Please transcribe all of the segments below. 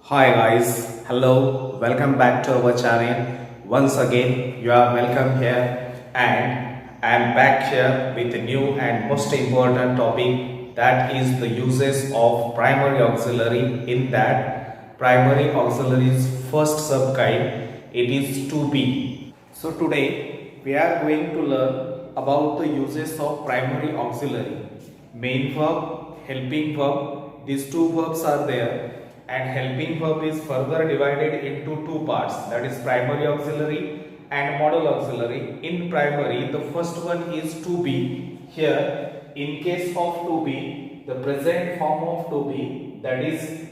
Hi guys, hello, welcome back to our channel. Once again, you are welcome here, and I am back here with a new and most important topic, that is the uses of primary auxiliary. In that, primary auxiliary's first subkind, it is to be. So today we are going to learn about the uses of primary auxiliary. Main verb, helping verb, these two verbs are there, and helping verb is further divided into two parts, that is primary auxiliary and modal auxiliary. In primary, the first one is to be. Here, in case of to be, the present form of to be, that is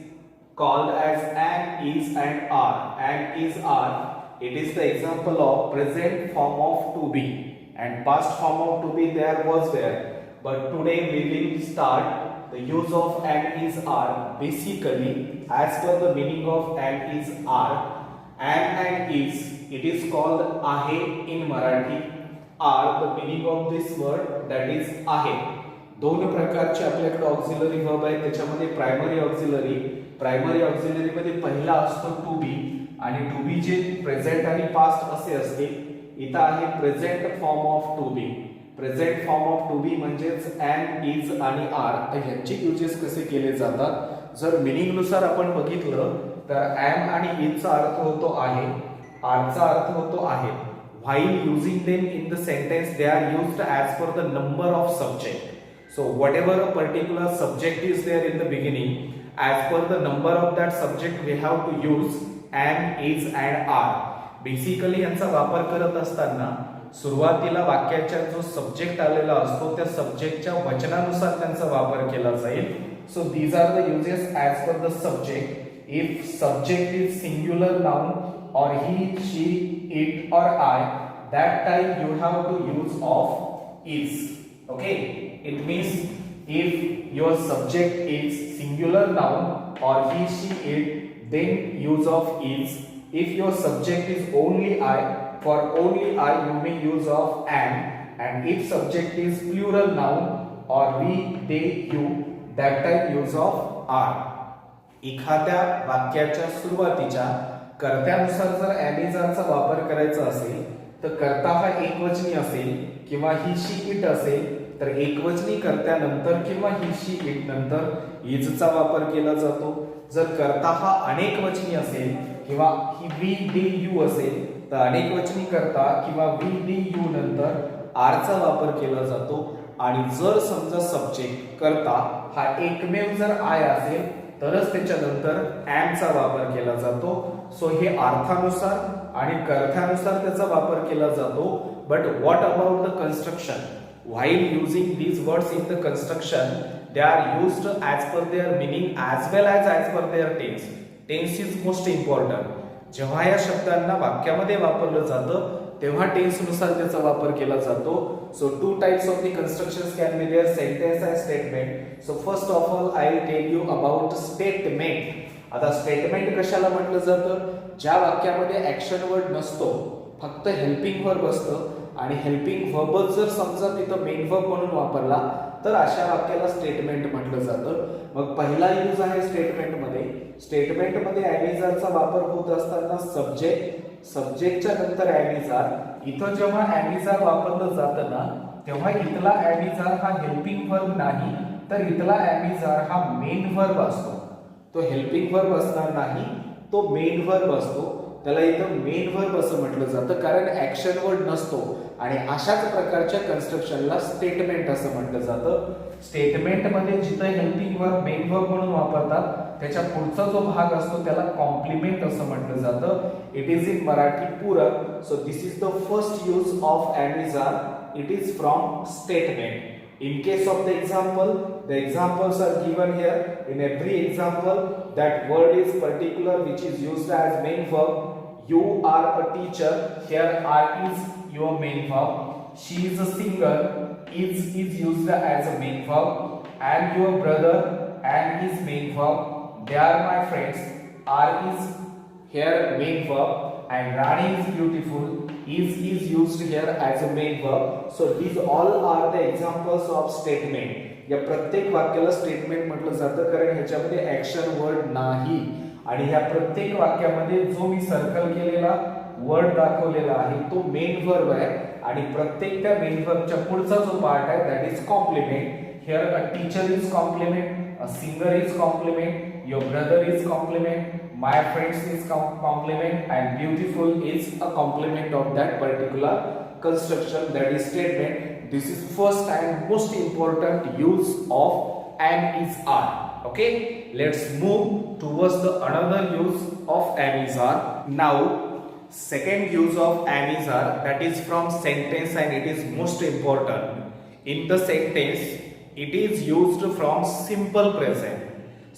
called as am, is and are. Am, is, are, it is the example of present form of to be, and past form of to be there was there, but today we will start the use of am, is, are. Basically, as per the meaning of am, is, are, am and is, it is called ahe in Marathi. Are, the meaning of this word, that is ahe. दोन प्रकारचे आपल्याकडे auxiliary verb आहेत, त्याच्यामध्ये primary auxiliary मध्ये पहिला असतो to be, आणि to B J present आणि पास्ट असे असते. इथं आहे present form of to be. Present form of to be म्हणजेच एम, इज आणि आर. तर ह्याचे युजेस कसे केले जातात, जर मिनिंग नुसार आपण बघितलं तर एम आणि इजचा अर्थ होतो आहे, आरचा अर्थ होतो आहे. While using them in the sentence, they are used as per the number of subject. So whatever a particular subject is there in the beginning, as per the number of that subject we have to use am, is and are. Basically यांचा वापर करत असताना सुरुवातीला वाक्याचा जो subject आलेला असतो त्या सब्जेक्टच्या वचनानुसार त्यांचा वापर केला जाईल. So these are the uses as per the subject. If subject is singular noun or he, she, it or I, that time you have to use of is. Okay, it means if your subject is singular noun or he, she, it, then use of is. If your subject is only I, for only I you may use of am. And if subject is plural noun or we, they, you, that time use of are. एखाद्या वाक्याच्या सुरुवातीच्या कर्त्यानुसार जर ॲमिजारचा वापर करायचा असेल तर कर्ता हा एकवचनी असेल किंवा ही, शी, इट असेल तर एकवचनी कर्त्यानंतर किंवा ही, शी, इट नंतर इजचा वापर केला जातो. जर कर्ता हा अनेकवचनी असेल किंवा ही, वी, दे, यू असेल तर अनेकवचनी कर्ता किंवा वी, दे, यू नंतर आरचा वापर केला जातो. आणि जर समजा सब्जेक्ट कर्ता हा एकमेव जर आय असेल तरच त्याच्यानंतर एमचा वापर केला जातो. सो हे अर्थानुसार आणि कर्थानुसार त्याचा वापर केला जातो. But what about the construction? While using these words in the construction, they are used as per their meaning as well as per their tense. Tense is most important. जेव्हा या शब्दांना वाक्यामध्ये वापरलं जातं तेव्हा टेन्स नुसार त्याचा वापर केला जातो. So two types of the constructions can be there, sentence and statement. So first of all I will tell you about statement. आता स्टेटमेंट कशाला म्हटलं जातं? ज्या वाक्यामध्ये ऍक्शन वर्ड नसतो, फक्त हेल्पिंग वर्ब असतं आणि हेल्पिंग वर्बच जर समजा तिथं मेन वर्ब म्हणून वापरला तर अशा वाक्याला स्टेटमेंट म्हटलं जातं. मग पहिला यूज आहे स्टेटमेंटमध्ये. स्टेटमेंटमध्ये ॲमिजारचा वापर होत असताना सब्जेक्टच्या नंतर ॲमिजार. इथं जेव्हा ॲमिजार वापरलं जातं ना तेव्हा इथला ॲमिजार हा हेल्पिंग वर्ब नाही तर इथला ॲमिजार हा मेन वर्ब असतो. तो हेल्पिंग वर्ब असणार नाही, तो मेन वर्ब असतो. त्याला इथं मेन वर्ब असं म्हटलं जातं कारण ऍक्शन वर्ड नसतो. आणि अशाच प्रकारच्या कन्स्ट्रक्शनला स्टेटमेंट असं म्हटलं जातं. स्टेटमेंटमध्ये जिथं हेल्पिंग वर्ब मेन वर्ब म्हणून वापरतात त्याच्या पुढचा जो भाग असतो त्याला कॉम्प्लिमेंट असं म्हटलं जातं. इट इज इन मराठी पूरक. So this is the first use of am is are. It is from statement. In case of the examples are given here. In every example, that word is particular which is used as main verb. You are a teacher. Here are is your main verb. She is a singer. Is used as a main verb. And your brother and is main verb. They are my friends. Are is here main verb. And Rani is beautiful. Is used here as a main verb. So these all are the examples of statement. या प्रत्येक वाक्याला statement म्हटलं जातं कारण ह्याच्यामध्ये action word नाही. आणि ह्या प्रत्येक वाक्यामध्ये जो मी सर्कल केलेला वर्ड दाखवलेला आहे तो मेन वर्ब आहे आणि प्रत्येक त्या मेन वर्बच्या पुढचा जो पार्ट आहे that is complement. Here a teacher is complement, a singer is complement, your brother is compliment, my friends is compliment, and beautiful is a complement of that particular construction, that is statement. This is first and most important use of am is are. Okay, let's move towards the another use of am is are. Now second use of am is are, that is from sentence, and it is most important. In the sentence it is used from simple present.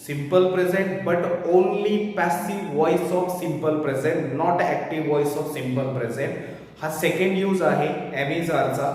Simple present, but only passive voice of simple present, not active voice of simple present. हा second use आहे am is are चा,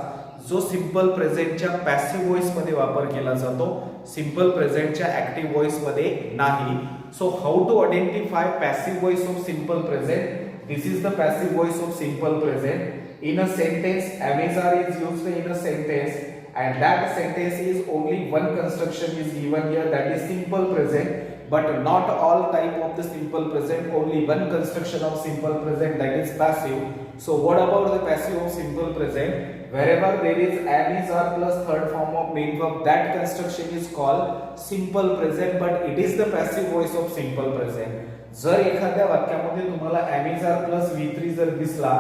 जो simple प्रेझेंटच्या passive voice मध्ये वापर केला जातो, simple प्रेझेंटच्या active voice मध्ये नाही. So how to identify passive voice of simple present? This is the passive voice of simple present. In a sentence, am is are is used in a sentence, and that sentence is only one construction is given here, that is simple present, but not all type of the simple present, only one construction of simple present, that is passive. So what about the passive of simple present? Wherever there is am is are plus third form of main verb, that construction is called simple present, but it is the passive voice of simple present. जर एखाद्या वाक्यामध्ये तुम्हाला am is are plus v3 जर दिसला,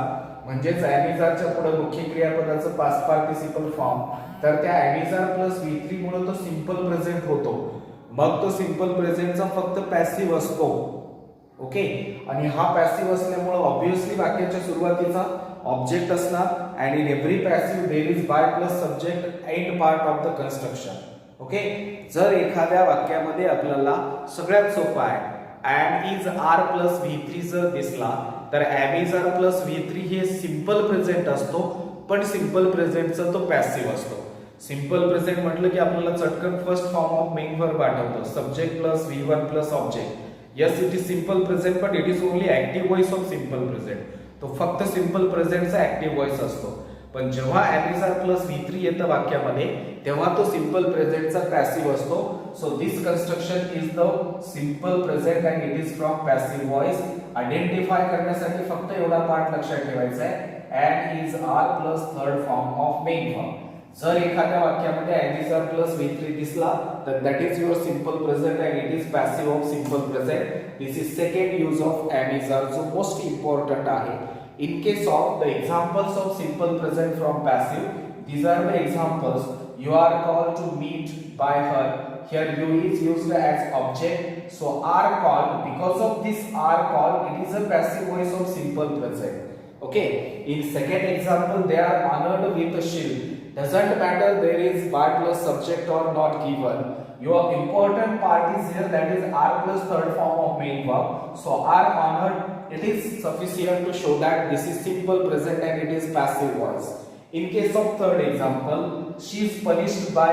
म्हणजेच am is are च्या पुढे मुख्य क्रियापदाचं पास्ट पार्टिसिपल फॉर्म, तर त्या am is are plus v3 मुळे तो सिंपल प्रेझेंट होतो. मग तो सिंपल प्रेझेंटचा फक्त पॅसिव्ह असतो. ओके, आणि हा पॅसिव्ह असल्यामुळे ऑब्वियसली वाक्याच्या सुरुवातीचा ऑब्जेक्ट असणार, and in every passive there is by plus subject end part of the construction. Okay, जर एखाद्या वाक्यामध्ये आपल्याला सगळ्यात सोपं आहे am is r plus v3 जर दिसला, तर am is r plus v3 हे सिंपल प्रेझेंट असतो, पण सिंपल प्रेझेंटचा तो पॅसिव्ह असतो. सिंपल प्रेझेंट म्हटलं की आपल्याला चटकन first form of main verb आठवतो, subject plus v1 plus object. Yes, it is simple present, but it is only active voice of simple present. तो फक्त सिंपल प्रेझेंटचा ऍक्टिव्ह व्हॉइस असतो. पण जेव्हा am is are plus v3 येतं वाक्यामध्ये, तेव्हा तो सिंपल प्रेझेंटचा पॅसिव्ह असतो. So this construction is the simple present and it is from passive voice. Identify करण्यासाठी फक्त एवढा पार्ट लक्षात ठेवायचा आहे, am is are plus third form of main verb. जर एखाद्या वाक्यामध्ये am is are plus v3 दिसला, तर that is your simple present and it is passive of simple present. This is second use of am is are, जो most important आहे. In case of the examples of simple present from passive, these are the examples. You are called to meet by her. Here you is used as object. So are called, because of this are called, it is a passive voice of simple present. Okay. In second example, they are honored with a shield. Doesn't matter there is by plus subject or not given. Your important part is here, that is are plus third form of main verb. So are honored, it is sufficient to show that this is simple present and it is passive voice. In case of third example, she is punished by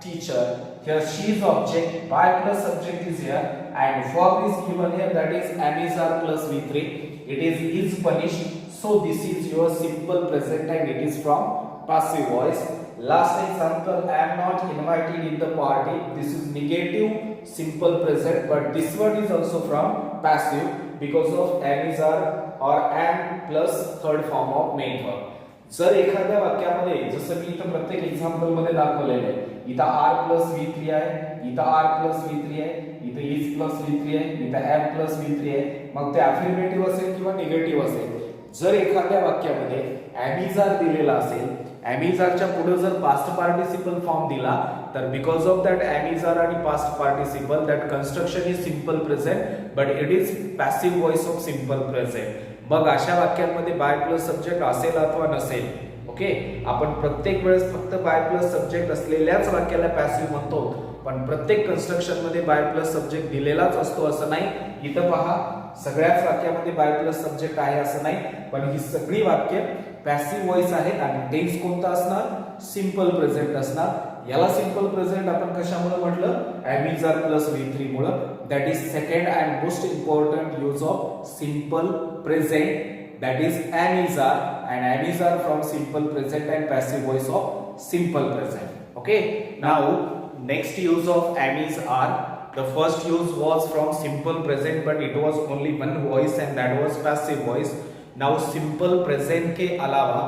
teacher. Here she is object, by plus subject is here, and verb is given here, that is am is are plus v3. It is punished. So this is your simple present and it is from passive voice. Last example, I am not invited in the party. This is negative simple present, but this word is also from passive because of am is are or am plus third form of main verb. जर एखाद्या वाक्यामध्ये, जसं मी इथं प्रत्येक example मध्ये दाखवलेलं आहे, इथं r plus v3 आहे, इथं r plus v3 आहे, इथं is plus v3 आहे, इथं am plus v3 आहे, मग ते अफर्मेटिव्ह असेल किंवा निगेटिव्ह असेल. जर एखाद्या वाक्यामध्ये am is are दिलेला असेल, am is are च्या पुढे जर पास्ट पार्टिसिपल फॉर्म दिला, तर because of that am is are आणि past participle, that construction is simple present, but it is passive voice of simple present. मग अशा वाक्यांमध्ये बाय प्लस सब्जेक्ट असेल अथवा नसेल. ओके, आपण प्रत्येक वेळेस फक्त बाय प्लस सब्जेक्ट असलेल्याच वाक्याला पॅसिव्ह म्हणतो, पण प्रत्येक कन्स्ट्रक्शन मध्ये बाय प्लस सब्जेक्ट दिलेलाच असतो असं नाही. इथं पहा, सगळ्याच वाक्यामध्ये बाय प्लस सब्जेक्ट आहे असं नाही, पण ही सगळी वाक्य पॅसिव्ह व्हॉइस आहेत आणि टेन्स कोणता असणार? सिंपल प्रेझेंट असणार. याला सिंपल प्रेझेंट आपण कशामुळे म्हटलं? am is are plus v3 मुळे. That is second and most important use of simple present, that is am is are, and am is are from simple present and passive voice of simple present. Okay, now next use of am is are The first use was from simple present, but it was only one voice and that was passive voice. Now simple present के अलावा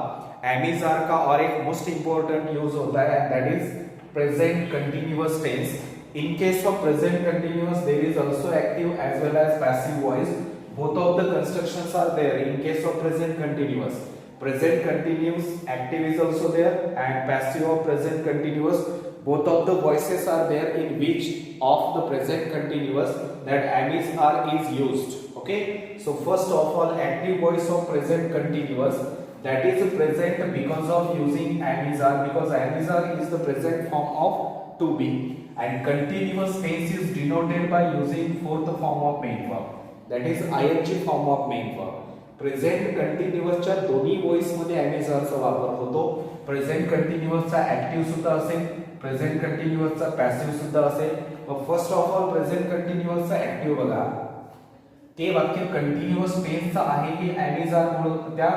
am is are का और एक most important use होता है and that is present continuous tense. In case of present continuous, there is also active as well as passive voice. Both of the constructions are there in case of present continuous. Present continuous active is also there and passive of present continuous. Both of the voices are there in which of the present continuous that am is are is used. Okay, so first of all, active voice of present continuous, that is present because of using am is are, because am is are is the present form of to be, and continuous tense is denoted by using fourth form of main verb, that is ing form of main verb. Present कंटिन्युअसच्या दोन्ही voice मध्ये am is are चा वापर होतो. Present कंटिन्युअसचा active सुद्धा असेल, present कंटिन्युअसचा पॅसिव्ह सुद्धा असेल. मग फर्स्ट ऑफ ऑल प्रेझेंट कंटिन्युअसचा ऍक्टिव्ह बघा, ते वाक्य कंटिन्युअस टेन्सचा आहे की am is are मुळे त्या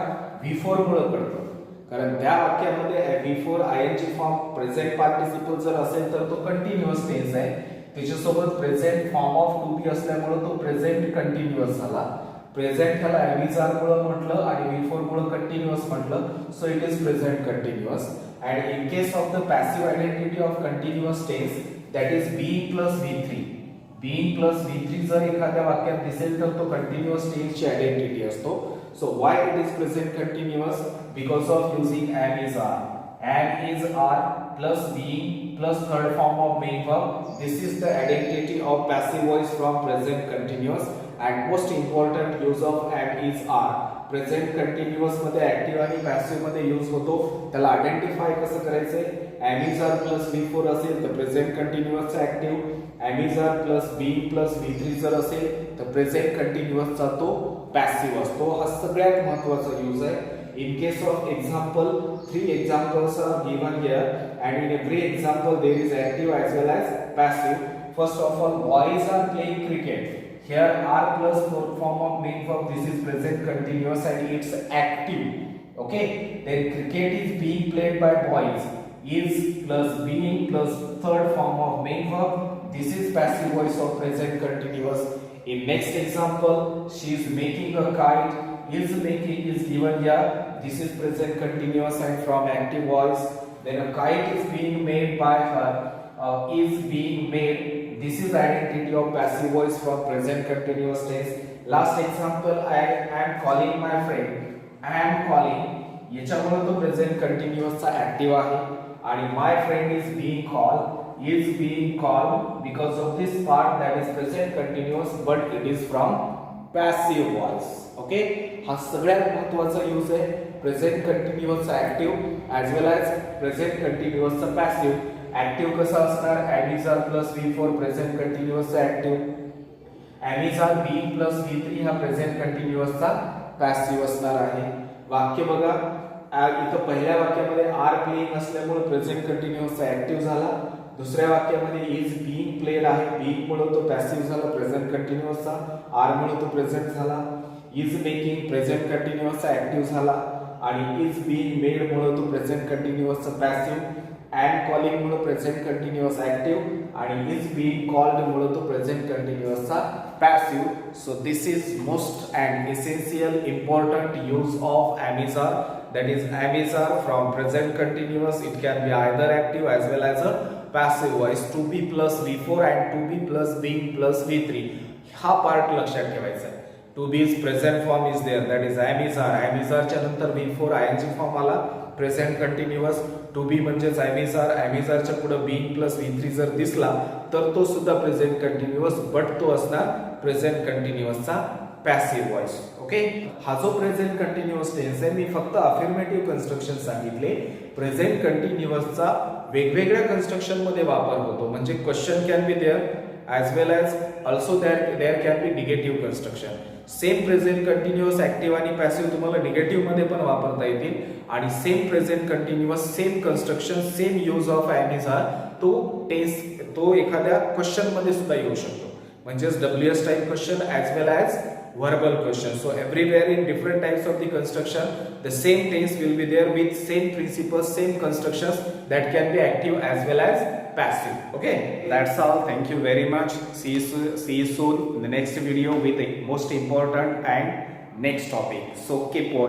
V4 मुळे कळतं, कारण त्या वाक्यामध्ये V4 ing form present participle जर असेल तर तो कंटिन्युअस टेन्स आहे, त्याच्यासोबत प्रेझेंट फॉर्म ऑफ टू बी असल्यामुळे तो प्रेझेंट कंटिन्युअस झाला. प्रेझेंट ह्याला am is are मुळे म्हटलं आणि V4 मुळे कंटिन्युअस म्हटलं, so it is present continuous. And in case of the passive identity of continuous tense, that is being plus V3. being plus V3 जर एखाद्या वाक्यात दिसेल तर तो कंटिन्युअस टेन्सची आयडेंटिटी असतो. So why it is present continuous? Because of using am is are. am is are plus being plus third form of main verb. This is the identity of passive voice from present continuous. And most important use of am is are. Present continuous मध्ये active आणि passive मध्ये use होतो. त्याला identify कसं करायचंय? am is are plus V4 असेल तर present कंटिन्युअसचा active, am is are plus being plus V3 जर असेल तर प्रेझेंट कंटिन्युअसचा तो पॅसिव्ह असतो. हा सगळ्यात महत्त्वाचा यूज आहे. In case of example, 3 examples are given here and in every example there is active as well as passive. First of all, boys are playing cricket. Here are plus fourth form of main verb, this is present continuous and it's active. Okay, then cricket is being played by boys, is plus being plus third form of main verb, this is passive voice of present continuous. In next example, she is making a kite, is making is given here, this is present continuous and from active voice. Then a kite is being made by her, is being made, this is identity of passive voice from present continuous tense. Last example, I am calling my friend. I am calling, याच्यामुळे तो present कंटिन्युअसचा active आहे आणि my friend is being called because of this part, that is present continuous but it is from passive voice. Okay, हा सगळ्यात महत्त्वाचा use आहे. Present कंटिन्युअसचा active as well as present कंटिन्युअसचा पॅसिव्ह. ऍक्टिव्ह कसा असणार? am is are plus V4 present कंटिन्युअसचा active, am is are being plus V3 हा प्रेझेंट कंटिन्युअसचा पॅसिव्ह असणार आहे. वाक्य बघा, इथं पहिल्या वाक्यामध्ये आर प्लेइंग असल्यामुळे प्रेझेंट कंटिन्युअसचा ऍक्टिव्ह झाला. दुसऱ्या वाक्यामध्ये इज बीइंग प्लेड आहे, बीइंग मुळे तो पॅसिव्ह झाला प्रेझेंट कंटिन्युअसचा, आर मुळे तो प्रेझेंट झाला. इज मेकिंग प्रेझेंट कंटिन्युअसचा ऍक्टिव्ह झाला आणि इज बीइंग मेड मुळे तो प्रेझेंट कंटिन्युअसचा पॅसिव्ह. and calling मुळे प्रेझेंट कंटिन्युअस ऍक्टिव्ह आणि is being called मुळे तो प्रेझेंट कंटिन्युअसचा passive. So this is most and essential important use of am is are, that is am is are from present continuous. It can be either active as well as a passive voice. to be plus V4 and to be plus being plus V3 हा part लक्षात ठेवायचा आहे. to be is present form is there, that is am is are. am is are च्या नंतर V4 ing form आला, present continuous. To be म्हणजेच am is are, am is are च्या पुढे being plus V3 जर दिसला तर तो सुद्धा प्रेझेंट कंटिन्युअस, बट तो असणार प्रेझेंट कंटिन्युअसचा पॅसिव्ह व्हॉइस. ओके, हा जो प्रेझेंट कंटिन्युअस टेन्स आहे, मी फक्त अफर्मेटिव्ह कन्स्ट्रक्शन सांगितले. प्रेझेंट कंटिन्युअसचा वेगवेगळ्या कन्स्ट्रक्शन मध्ये वापर होतो, म्हणजे question can be there as well as also there can be negative construction. Same present continuous active आणि पॅसिव्ह तुम्हाला निगेटिव्ह मध्ये पण वापरता येतील आणि same present continuous, same construction, same use of am is are तो टेस्ट तो एखाद्या क्वेश्चन मध्ये सुद्धा येऊ शकतो. म्हणजेच WS type question as well as verbal questions. So everywhere in different types of the construction, the same tense will be there with same principles, same constructions that can be active as well as passive. Okay, that's all. Thank you very much. See you soon in the next video with the most important and next topic. So keep watching.